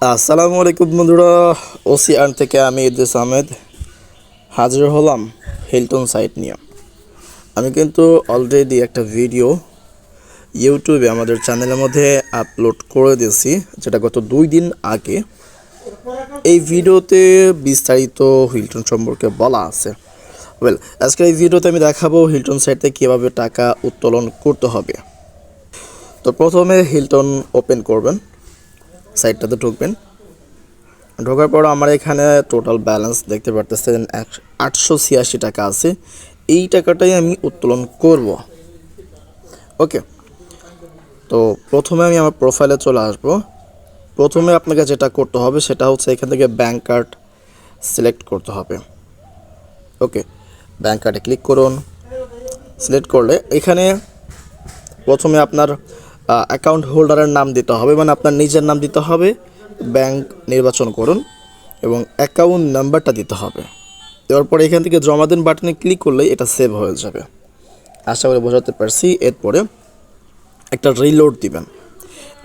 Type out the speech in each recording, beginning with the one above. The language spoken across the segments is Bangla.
আসসালামু আলাইকুম বন্ধুরা। ওসিআর থেকে আমি ইদ্রিস আহমেদ হাজির হলাম হিলটন সাইট নিয়ে। আমি কিন্তু অলরেডি একটা ভিডিও ইউটিউবে আমাদের চ্যানেলের মধ্যে আপলোড করে দিয়েছি, যেটা গত 2 দিন আগে। এই ভিডিওতে বিস্তারিত হিলটন সম্পর্কে বলা আছে। আজকে এই ভিডিওতে আমি দেখাবো হিলটন সাইটে কীভাবে টাকা উত্তোলন করতে হবে। তো প্রথমে হিলটন ওপেন করবেন, সাইটটাতে ঢুকবেন। ঢোকার পর আমার এখানে টোটাল ব্যালেন্স দেখতে পারতেছেন 886 টাকা আছে। এই টাকাটাই আমি উত্তোলন করব। ওকে, তো প্রথমে আমি আমার প্রোফাইলে চলে আসব। প্রথমে আপনাকে যেটা করতে হবে সেটা হচ্ছে এখান থেকে ব্যাংক কার্ড সিলেক্ট করতে হবে। ওকে, ব্যাংক কার্ডে ক্লিক করুন। সিলেক্ট করলে এখানে প্রথমে আপনার অ্যাকাউন্ট হোল্ডারের নাম দিতে হবে, মানে আপনার নিজের নাম দিতে হবে। ব্যাংক নির্বাচন করুন এবং অ্যাকাউন্ট নাম্বারটা দিতে হবে। দেওয়ার পরে এখান থেকে জমা দিন বাটনে ক্লিক করলেই এটা সেভ হয়ে যাবে। আশা করি বোঝাতে পারছি। এরপরে একটা রিলোড দিবেন।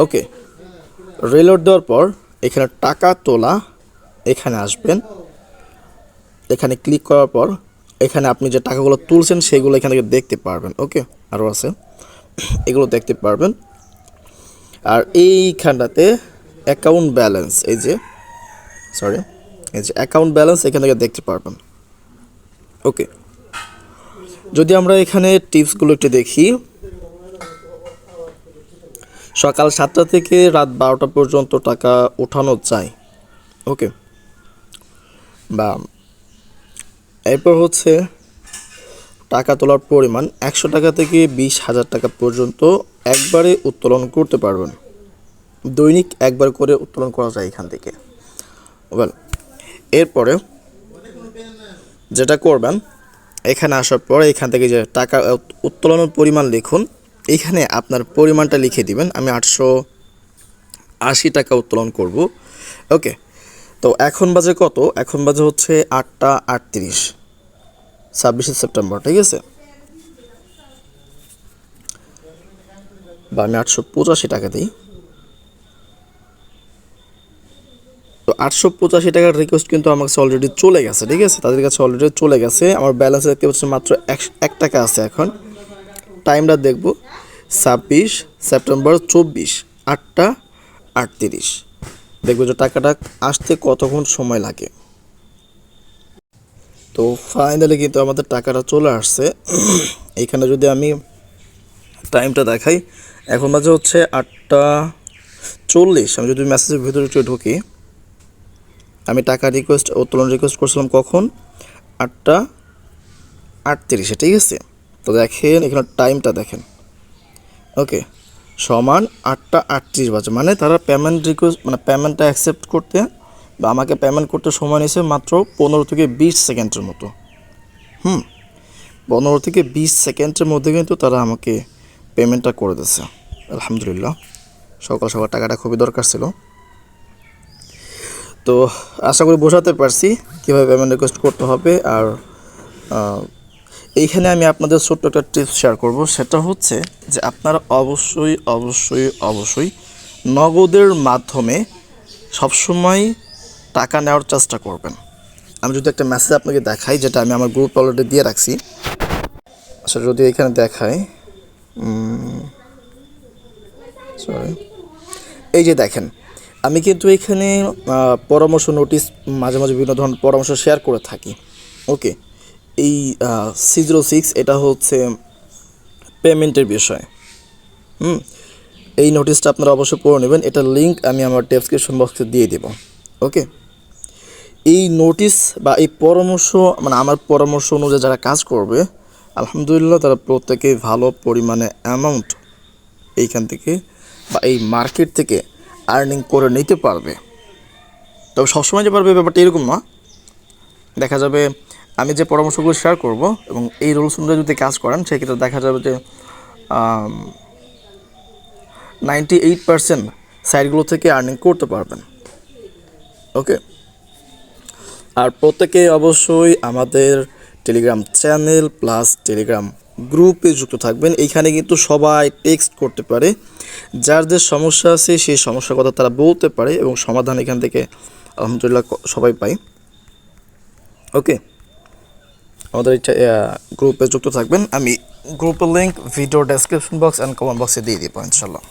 ওকে, রিলোড দেওয়ার পর এখানে টাকা তোলা, এখানে আসবেন। এখানে ক্লিক করার পর এখানে আপনি যে টাকাগুলো তুলছেন সেগুলো এখান থেকে দেখতে পারবেন। ওকে, আরও আছে, এগুলো দেখতে পারবেন। আর এইখানটাতে অ্যাকাউন্ট ব্যালেন্স, এই যে অ্যাকাউন্ট ব্যালেন্স এখান থেকে দেখতে পারবেন। ওকে, যদি আমরা এখানে টিপসগুলো একটু দেখি, সকাল 7টা থেকে রাত 12টা পর্যন্ত টাকা ওঠানো যায়। ওকে, বা এরপর হচ্ছে টাকা তোলার পরিমাণ 100 টাকা থেকে 20,000 টাকা পর্যন্ত একবারে উত্তোলন করতে পারবেন। দৈনিক একবার করে উত্তোলন করা যায় এখান থেকে। এরপরে যেটা করবেন, এখানে আসার পর এখান থেকে যে টাকা উত্তোলনের পরিমাণ লিখুন। এখানে আপনার পরিমাণটা লিখে দিবেন। আমি 880 টাকা উত্তোলন করব। ওকে, তো এখন বাজে কত? এখন বাজে হচ্ছে 8টা 38, 26শে সেপ্টেম্বর, ঠিক আছে। বা আমি 885 টাকা দিই। তো 885 টাকার রিকোয়েস্ট কিন্তু আমার কাছে অলরেডি চলে গেছে, ঠিক আছে। তাদের কাছে অলরেডি চলে গেছে। আমার ব্যালেন্স দেখতে পাচ্ছি মাত্র 1 টাকা আছে এখন। টাইমটা দেখব, 26 সেপ্টেম্বর 24, 8টা 38। দেখবো যে টাকাটা আসতে কতক্ষণ সময় লাগে। তো ফাইনালি কিন্তু আমাদের টাকাটা চলে আসছে। এখানে যদি আমি টাইমটা দেখাই, এখন বাজে হচ্ছে 8টা 40। আমি যদি মেসেজের ভিতরে ঢুকি, আমি টাকা উত্তোলন রিকোয়েস্ট করছিলাম কখন? 8টা 38, ঠিক আছে। তো দেখেন এখানে টাইমটা দেখেন। ওকে, সমান 8টা 38 বাজে, মানে তারা পেমেন্টটা অ্যাকসেপ্ট করতে বা আমাকে পেমেন্ট করতে সময় নিয়েছে মাত্র 15 থেকে 20 সেকেন্ডের মতো। 15 থেকে 20 সেকেন্ডের মধ্যে কিন্তু তারা আমাকে পেমেন্টটা করে দিচ্ছে। আলহামদুলিল্লাহ, সকাল সকাল টাকাটা খুবই দরকার ছিল। তো আশা করি বোঝাতে পারছি কীভাবে পেমেন্ট রিকোয়েস্ট করতে হবে। আর এইখানে আমি আপনাদের ছোট্ট একটা টিপস শেয়ার করব। সেটা হচ্ছে যে আপনারা অবশ্যই অবশ্যই অবশ্যই নগদের মাধ্যমে সবসময় টাকা নেওয়ার চেষ্টা করবেন। আমি যদি একটা মেসেজ আপনাকে দেখাই, যেটা আমি আমার গ্রুপ অলরেডি দিয়ে রাখছি। আচ্ছা, যদি এখানে দেখাই, সরি, এই যে দেখেন, আমি কিন্তু এখানে পরামর্শ নোটিশ মাঝে মাঝে বিভিন্ন ধরনের পরামর্শ শেয়ার করে থাকি। ওকে, এই C06 এটা হচ্ছে পেমেন্টের বিষয়। এই নোটিশটা আপনারা অবশ্যই পড়ে নেবেন। এটার লিঙ্ক আমি আমার ডেসক্রিপশন বক্সে দিয়ে দেব। ওকে, এই নোটিশ বা এই পরামর্শ, মানে আমার পরামর্শ অনুযায়ী যারা কাজ করবে, আলহামদুলিল্লাহ তারা প্রত্যেকেই ভালো পরিমাণে অ্যামাউন্ট এইখান থেকে বা এই মার্কেট থেকে আর্নিং করে নিতে পারবে। তবে সবসময় যে পারবে ব্যাপারটা এরকম না। দেখা যাবে আমি যে পরামর্শগুলো শেয়ার করব এবং এই রুলস অনুযায়ী যদি কাজ করেন, সেক্ষেত্রে দেখা যাবে যে 98% সাইটগুলো থেকে আর্নিং করতে পারবেন। ওকে, আর প্রত্যেকে অবশ্যই আমাদের টেলিগ্রাম চ্যানেল প্লাস টেলিগ্রাম গ্রুপে যুক্ত থাকবেন। এইখানে কিন্তু সবাই টেক্সট করতে পারে, যার যে সমস্যা আছে সেই সমস্যার কথা তারা বলতে পারে এবং সমাধান এখান থেকে আলহামদুলিল্লাহ সবাই পায়। ওকে, আমাদের এটা গ্রুপে যুক্ত থাকবেন। আমি গ্রুপের link video description box and comment বক্সে দিয়ে দিব ইনশাল্লাহ।